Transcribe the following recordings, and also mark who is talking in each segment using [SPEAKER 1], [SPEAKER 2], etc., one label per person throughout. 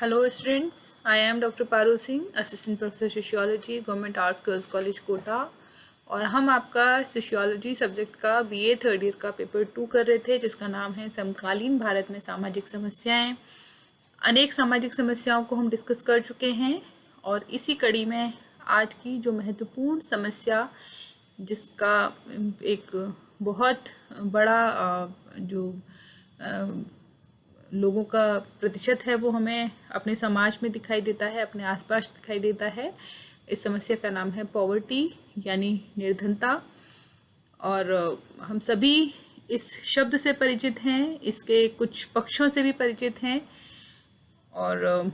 [SPEAKER 1] Hello students, I am Dr. Parul Singh, Assistant Professor Sociology, Government Arts Girls College Kota. और हम आपका sociology subject का BA third year का paper 2 कर रहे थे, जिसका नाम है समकालीन भारत में सामाजिक समस्याएं। अनेक सामाजिक समस्याओं को हम डिस्कस कर चुके हैं और इसी कड़ी में आज की जो महत्वपूर्ण समस्या, जिसका एक बहुत बड़ा जो लोगों का प्रतिशत है वो हमें अपने समाज में दिखाई देता है, अपने आसपास दिखाई देता है। इस समस्या का नाम है पॉवर्टी यानी निर्धनता। और हम सभी इस शब्द से परिचित हैं, इसके कुछ पक्षों से भी परिचित हैं और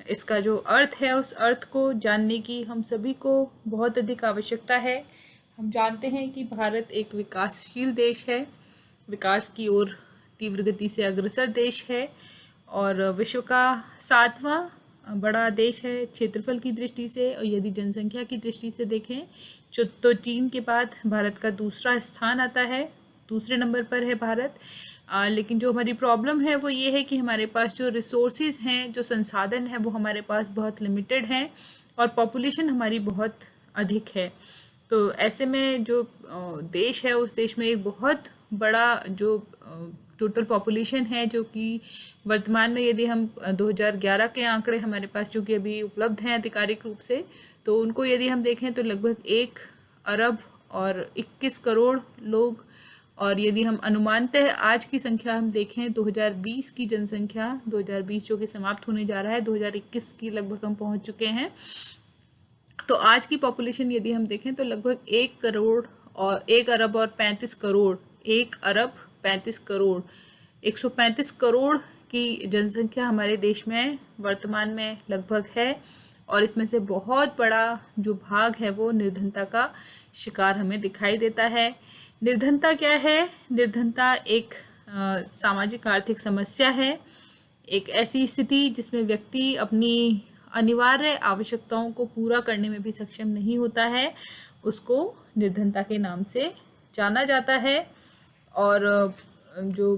[SPEAKER 1] इसका जो अर्थ है उस अर्थ को जानने की हम सभी को बहुत अधिक आवश्यकता है। हम जानते हैं कि भारत एक विकासशील देश है, विकास की ओर तीव्र गति से अग्रसर देश है और विश्व का 7वां बड़ा देश है क्षेत्रफल की दृष्टि से। और यदि जनसंख्या की दृष्टि से देखें तो चीन के बाद भारत का दूसरा स्थान आता है, दूसरे नंबर पर है भारत। लेकिन जो हमारी प्रॉब्लम है वो ये है कि हमारे पास जो रिसोर्सेज हैं, जो संसाधन है, वो हमारे पास बहुत लिमिटेड हैं और पॉपुलेशन हमारी बहुत अधिक है। तो ऐसे में जो देश है उस देश में एक बहुत बड़ा जो टोटल पॉपुलेशन है, जो कि वर्तमान में यदि हम 2011 के आंकड़े हमारे पास जो कि अभी उपलब्ध हैं आधिकारिक रूप से, तो उनको यदि हम देखें तो लगभग 1 अरब और 21 करोड़ लोग। और यदि हम अनुमानतः आज की संख्या हम देखें 2020 की जनसंख्या, 2020 जो कि समाप्त होने जा रहा है, 2021 की लगभग हम पहुंच चुके हैं। तो आज की पॉपुलेशन यदि हम देखें तो लगभग 1 करोड़ और 1 अरब और 35 करोड़, 1 अरब 35 करोड़, 135 करोड़ की जनसंख्या हमारे देश में वर्तमान में लगभग है। और इसमें से बहुत बड़ा जो भाग है वो निर्धनता का शिकार हमें दिखाई देता है। निर्धनता क्या है? निर्धनता एक सामाजिक आर्थिक समस्या है, एक ऐसी स्थिति जिसमें व्यक्ति अपनी अनिवार्य आवश्यकताओं को पूरा करने में भी सक्षम नहीं होता है, उसको निर्धनता के नाम से जाना जाता है। और जो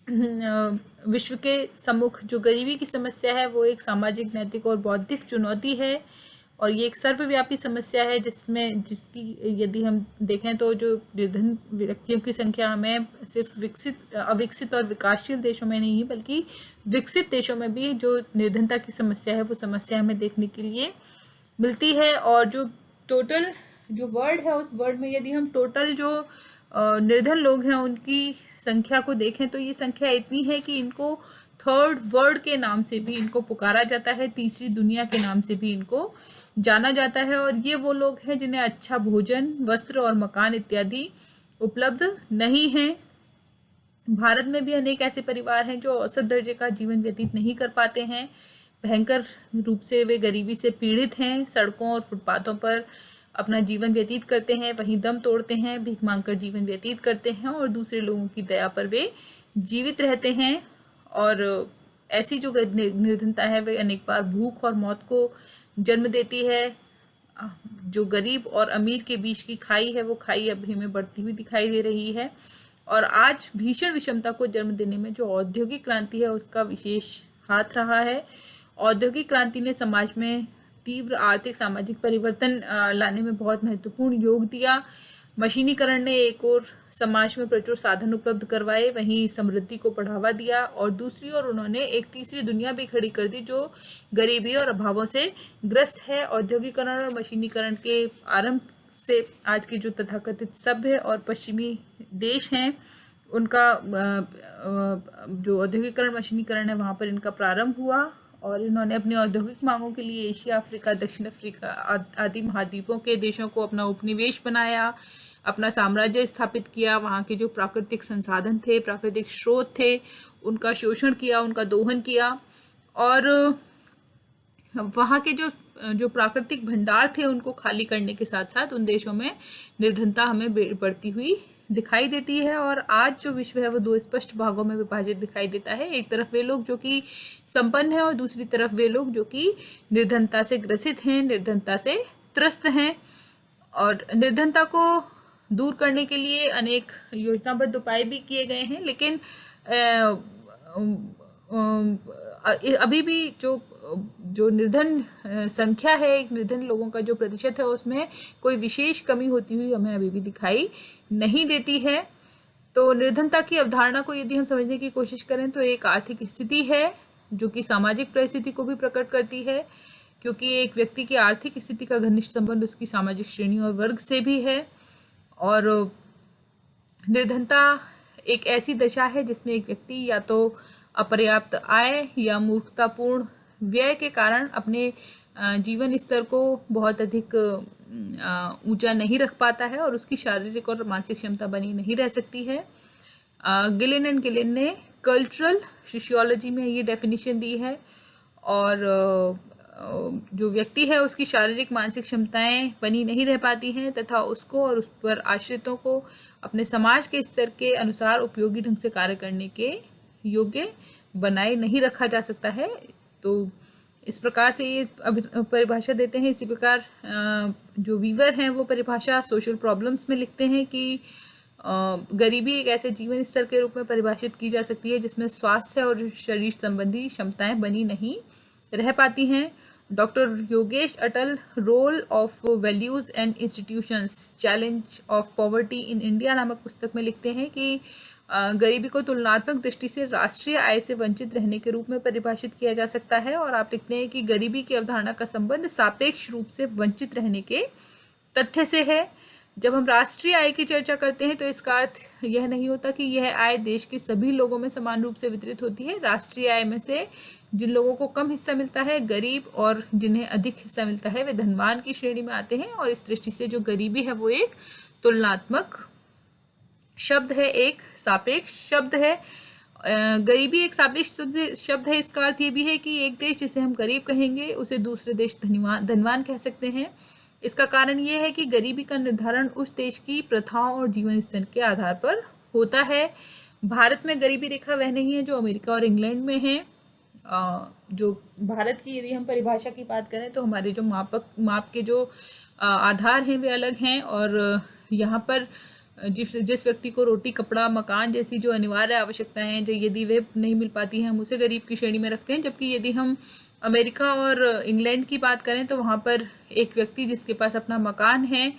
[SPEAKER 1] विश्व के सम्मुख जो गरीबी की समस्या है वो एक सामाजिक, नैतिक और बौद्धिक चुनौती है और ये एक सर्वव्यापी समस्या है जिसकी यदि हम देखें तो जो निर्धन व्यक्तियों की संख्या हमें सिर्फ अविकसित और विकासशील देशों में नहीं बल्कि विकसित देशों में भी जो निर्धनता की समस्या है वो समस्या हमें देखने के लिए मिलती है। और जो टोटल जो वर्ड है उस वर्ड में यदि हम टोटल जो निर्धन लोग हैं उनकी संख्या को देखें तो ये संख्या इतनी है कि इनको थर्ड वर्ल्ड के नाम से भी इनको पुकारा जाता है, तीसरी दुनिया के नाम से भी इनको जाना जाता है। और ये वो लोग हैं जिन्हें अच्छा भोजन, वस्त्र और मकान इत्यादि उपलब्ध नहीं है। भारत में भी अनेक ऐसे परिवार हैं जो औसत दर्जे का जीवन व्यतीत नहीं कर पाते हैं, भयंकर रूप से वे गरीबी से पीड़ित हैं, सड़कों और फुटपाथों पर अपना जीवन व्यतीत करते हैं, वहीं दम तोड़ते हैं, भीख मांगकर जीवन व्यतीत करते हैं और दूसरे लोगों की दया पर वे जीवित रहते हैं। और ऐसी जो निर्धनता है वे अनेक बार भूख और मौत को जन्म देती है। जो गरीब और अमीर के बीच की खाई है वो खाई अभी हमें बढ़ती हुई दिखाई दे रही है। और आज भीषण विषमता को जन्म देने में जो औद्योगिक क्रांति है उसका विशेष हाथ रहा है। औद्योगिक क्रांति ने समाज में तीव्र आर्थिक सामाजिक परिवर्तन लाने में बहुत महत्वपूर्ण योग दिया। मशीनीकरण ने एक ओर समाज में प्रचुर साधन उपलब्ध करवाए, वहीं समृद्धि को बढ़ावा दिया और दूसरी ओर उन्होंने एक तीसरी दुनिया भी खड़ी कर दी जो गरीबी और अभावों से ग्रस्त है। औद्योगिकरण और मशीनीकरण के आरंभ से आज के जो तथाकथित सभ्य और पश्चिमी देश हैं उनका जो औद्योगिकरण मशीनीकरण है वहाँ पर इनका प्रारंभ हुआ और इन्होंने अपनी औद्योगिक मांगों के लिए एशिया, अफ्रीका, दक्षिण अफ्रीका आदि महाद्वीपों के देशों को अपना उपनिवेश बनाया, अपना साम्राज्य स्थापित किया। वहाँ के जो प्राकृतिक संसाधन थे, प्राकृतिक स्रोत थे, उनका शोषण किया, उनका दोहन किया और वहाँ के जो प्राकृतिक भंडार थे उनको खाली करने के साथ साथ उन देशों में निर्धनता हमें बढ़ती हुई दिखाई देती है। और आज जो विश्व है वो 2 स्पष्ट भागों में विभाजित दिखाई देता है। एक तरफ वे लोग जो कि संपन्न हैं और दूसरी तरफ वे लोग जो कि निर्धनता से ग्रसित हैं, निर्धनता से त्रस्त हैं। और निर्धनता को दूर करने के लिए अनेक योजनाबद्ध उपाय भी किए गए हैं, लेकिन अभी भी जो जो निर्धन संख्या है, एक निर्धन लोगों का जो प्रतिशत है, उसमें कोई विशेष कमी होती हुई हमें अभी भी दिखाई नहीं देती है। तो निर्धनता की अवधारणा को यदि हम समझने की कोशिश करें तो एक आर्थिक स्थिति है जो कि सामाजिक परिस्थिति को भी प्रकट करती है, क्योंकि एक व्यक्ति की आर्थिक स्थिति का घनिष्ठ संबंध उसकी सामाजिक श्रेणी और वर्ग से भी है। और निर्धनता एक ऐसी दशा है जिसमें एक व्यक्ति या तो अपर्याप्त आय या मूर्खतापूर्ण व्यय के कारण अपने जीवन स्तर को बहुत अधिक ऊंचा नहीं रख पाता है और उसकी शारीरिक और मानसिक क्षमता बनी नहीं रह सकती है। गिलिन एंड गिलिन ने कल्चरल सोशियोलॉजी में ये डेफिनेशन दी है। और जो व्यक्ति है उसकी शारीरिक मानसिक क्षमताएं बनी नहीं रह पाती हैं तथा उसको और उस पर आश्रितों को अपने समाज के स्तर के अनुसार उपयोगी ढंग से कार्य करने के योग्य बनाए नहीं रखा जा सकता है। तो इस प्रकार से ये परिभाषा देते हैं। इसी प्रकार जो वीवर हैं वो परिभाषा सोशल प्रॉब्लम्स में लिखते हैं कि गरीबी एक ऐसे जीवन स्तर के रूप में परिभाषित की जा सकती है जिसमें स्वास्थ्य और शरीर संबंधी क्षमताएं बनी नहीं रह पाती हैं। Doctor Yogesh Atal role of values and institutions challenge of poverty in India नामक पुस्तक में लिखते हैं कि गरीबी को तुलनात्मक दृष्टि से राष्ट्रीय आय से वंचित रहने के रूप में परिभाषित किया जा सकता है। और आप लिखते हैं कि गरीबी की अवधारणा का संबंध सापेक्ष रूप से वंचित रहने के तथ्य से है। जब हम राष्ट्रीय आय की चर्चा करते हैं तो इसका अर्थ यह नहीं होता कि यह आय देश के सभी लोगों में समान रूप से वितरित होती है। राष्ट्रीय आय में से जिन लोगों को कम हिस्सा मिलता है, गरीब, और जिन्हें अधिक हिस्सा मिलता है, वे धनवान की श्रेणी में आते हैं। और इस दृष्टि से जो गरीबी है वो एक तुलनात्मक शब्द है, एक सापेक्ष शब्द है। गरीबी एक सापेक्ष शब्द है। इसका अर्थ ये भी है कि एक देश जिसे हम गरीब कहेंगे उसे दूसरे देश धनवान कह सकते हैं। इसका कारण ये है कि गरीबी का निर्धारण उस देश की प्रथाओं और जीवन स्तर के आधार पर होता है। भारत में गरीबी रेखा वह नहीं है जो अमेरिका और इंग्लैंड में है। जो भारत की यदि हम परिभाषा की बात करें तो हमारे जो माप के जो आधार हैं वे अलग हैं। और यहाँ पर जिस व्यक्ति को रोटी, कपड़ा, मकान जैसी जो अनिवार्य आवश्यकताएं हैं, जो यदि वे नहीं मिल पाती हैं, हम उसे गरीब की श्रेणी में रखते हैं। जबकि यदि हम अमेरिका और इंग्लैंड की बात करें तो वहाँ पर एक व्यक्ति जिसके पास अपना मकान है,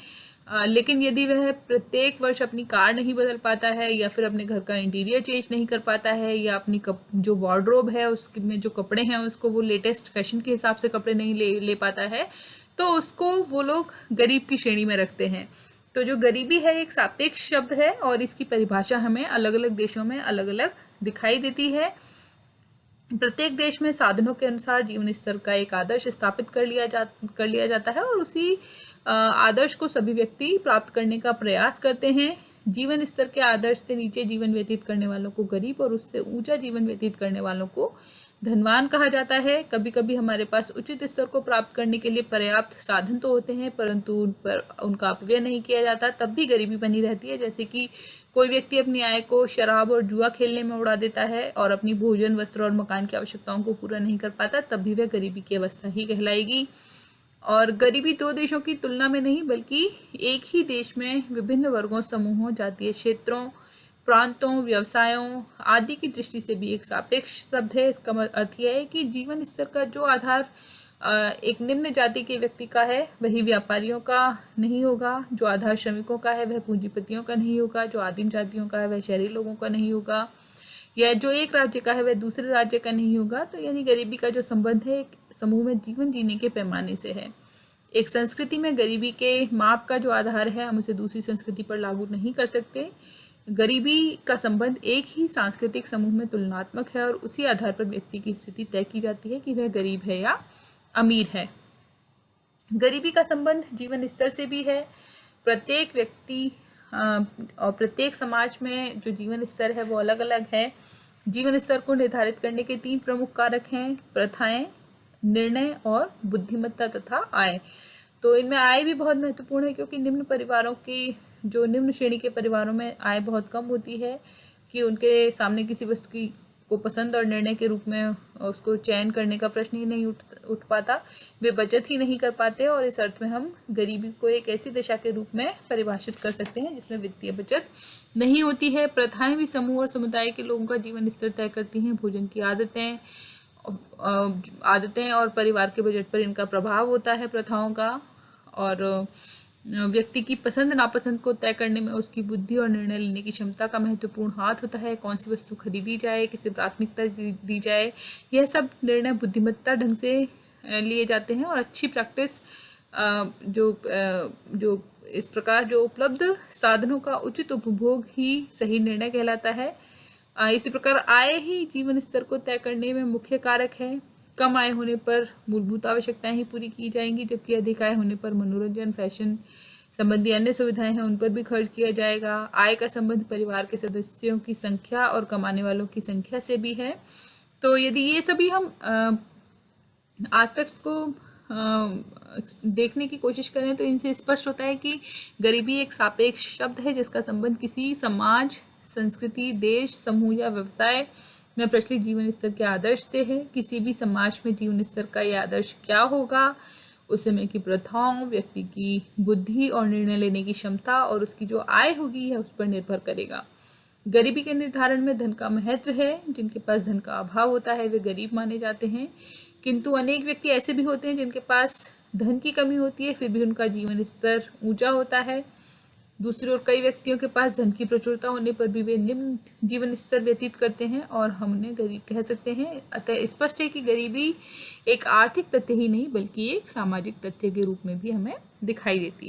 [SPEAKER 1] लेकिन यदि वह प्रत्येक वर्ष अपनी कार नहीं बदल पाता है या फिर अपने घर का इंटीरियर चेंज नहीं कर पाता है या अपनी जो वार्डरोब है उसमें जो कपड़े हैं उसको वो लेटेस्ट फैशन के हिसाब से कपड़े नहीं ले पाता है, तो उसको वो लोग गरीब की श्रेणी में रखते हैं। तो जो गरीबी है एक सापेक्ष शब्द है और इसकी परिभाषा हमें अलग अलग देशों में अलग अलग दिखाई देती है। प्रत्येक देश में साधनों के अनुसार जीवन स्तर का एक आदर्श स्थापित कर लिया जाता है और उसी आदर्श को सभी व्यक्ति प्राप्त करने का प्रयास करते हैं। जीवन स्तर के आदर्श से नीचे जीवन व्यतीत करने वालों को गरीब और उससे ऊंचा जीवन व्यतीत करने वालों को धनवान कहा जाता है। कभी कभी हमारे पास उचित स्तर को प्राप्त करने के लिए पर्याप्त साधन तो होते हैं परंतु उन पर उनका अपव्यय नहीं किया जाता, तब भी गरीबी बनी रहती है। जैसे कि कोई व्यक्ति अपनी आय को शराब और जुआ खेलने में उड़ा देता है और अपनी भोजन, वस्त्र और मकान की आवश्यकताओं को पूरा नहीं कर पाता, तब भी वह गरीबी की अवस्था ही कहलाएगी। और गरीबी दो देशों की तुलना में नहीं बल्कि एक ही देश में विभिन्न वर्गों, समूहों, जातीय क्षेत्रों, प्रांतों, व्यवसायों आदि की दृष्टि से भी एक सापेक्ष शब्द है। इसका अर्थ यह है कि जीवन स्तर का जो आधार एक निम्न जाति के व्यक्ति का है वही व्यापारियों का नहीं होगा, जो आधार श्रमिकों का है वह पूंजीपतियों का नहीं होगा, जो आदिम जातियों का है वह शहरी लोगों का नहीं होगा, या जो एक राज्य का है वह दूसरे राज्य का नहीं होगा। तो यानी गरीबी का जो संबंध है एक समूह में जीवन जीने के पैमाने से है। एक संस्कृति में गरीबी के माप का जो आधार है हम उसे दूसरी संस्कृति पर लागू नहीं कर सकते। गरीबी का संबंध एक ही सांस्कृतिक समूह में तुलनात्मक है और उसी आधार पर व्यक्ति की स्थिति तय की जाती है कि वह गरीब है या अमीर है। गरीबी का संबंध जीवन स्तर से भी है। प्रत्येक व्यक्ति और प्रत्येक समाज में जो जीवन स्तर है वो अलग अलग है। जीवन स्तर को निर्धारित करने के 3 प्रमुख कारक हैं: प्रथाएं, निर्णय और बुद्धिमत्ता तथा आय। तो इनमें आय भी बहुत महत्वपूर्ण है क्योंकि निम्न परिवारों की जो निम्न श्रेणी के परिवारों में आय बहुत कम होती है कि उनके सामने किसी वस्तु को पसंद और निर्णय के रूप में उसको चयन करने का प्रश्न ही नहीं उठ पाता, वे बचत ही नहीं कर पाते। और इस अर्थ में हम गरीबी को एक ऐसी दशा के रूप में परिभाषित कर सकते हैं जिसमें वित्तीय बचत नहीं होती है। प्रथाएं भी समूह और समुदाय के लोगों का जीवन स्तर तय करती हैं, भोजन की आदतें आदतें और परिवार के बजट पर इनका प्रभाव होता है प्रथाओं का। और व्यक्ति की पसंद नापसंद को तय करने में उसकी बुद्धि और निर्णय लेने की क्षमता का महत्वपूर्ण हाथ होता है। कौन सी वस्तु खरीदी जाए, किसे प्राथमिकता दी जाए, यह सब निर्णय बुद्धिमत्ता ढंग से लिए जाते हैं। और अच्छी प्रैक्टिस जो इस प्रकार जो उपलब्ध साधनों का उचित उपभोग ही सही निर्णय कहलाता है। इसी प्रकार आय ही जीवन स्तर को तय करने में मुख्य कारक है। कम आय होने पर मूलभूत आवश्यकताएं ही पूरी की जाएंगी, जबकि अधिक आय होने पर मनोरंजन, फैशन संबंधी अन्य सुविधाएं हैं उन पर भी खर्च किया जाएगा। आय का संबंध परिवार के सदस्यों की संख्या और कमाने वालों की संख्या से भी है। तो यदि ये सभी हम एस्पेक्ट्स को देखने की कोशिश करें तो इनसे स्पष्ट होता है कि गरीबी एक सापेक्ष शब्द है जिसका संबंध किसी समाज, संस्कृति, देश, समूह या व्यवसाय में प्रचलित जीवन स्तर के आदर्श से है। किसी भी समाज में जीवन स्तर का यह आदर्श क्या होगा, उस समय की प्रथाओं, व्यक्ति की बुद्धि और निर्णय लेने की क्षमता और उसकी जो आय होगी है उस पर निर्भर करेगा। गरीबी के निर्धारण में धन का महत्व है। जिनके पास धन का अभाव होता है वे गरीब माने जाते हैं, किंतु अनेक व्यक्ति ऐसे भी होते हैं जिनके पास धन की कमी होती है फिर भी उनका जीवन स्तर ऊंचा होता है। दूसरी ओर कई व्यक्तियों के पास धन की प्रचुरता होने पर भी वे निम्न जीवन स्तर व्यतीत करते हैं और हम उन्हें गरीब कह सकते हैं। अतः स्पष्ट है कि गरीबी एक आर्थिक तथ्य ही नहीं बल्कि एक सामाजिक तथ्य के रूप में भी हमें दिखाई देती है।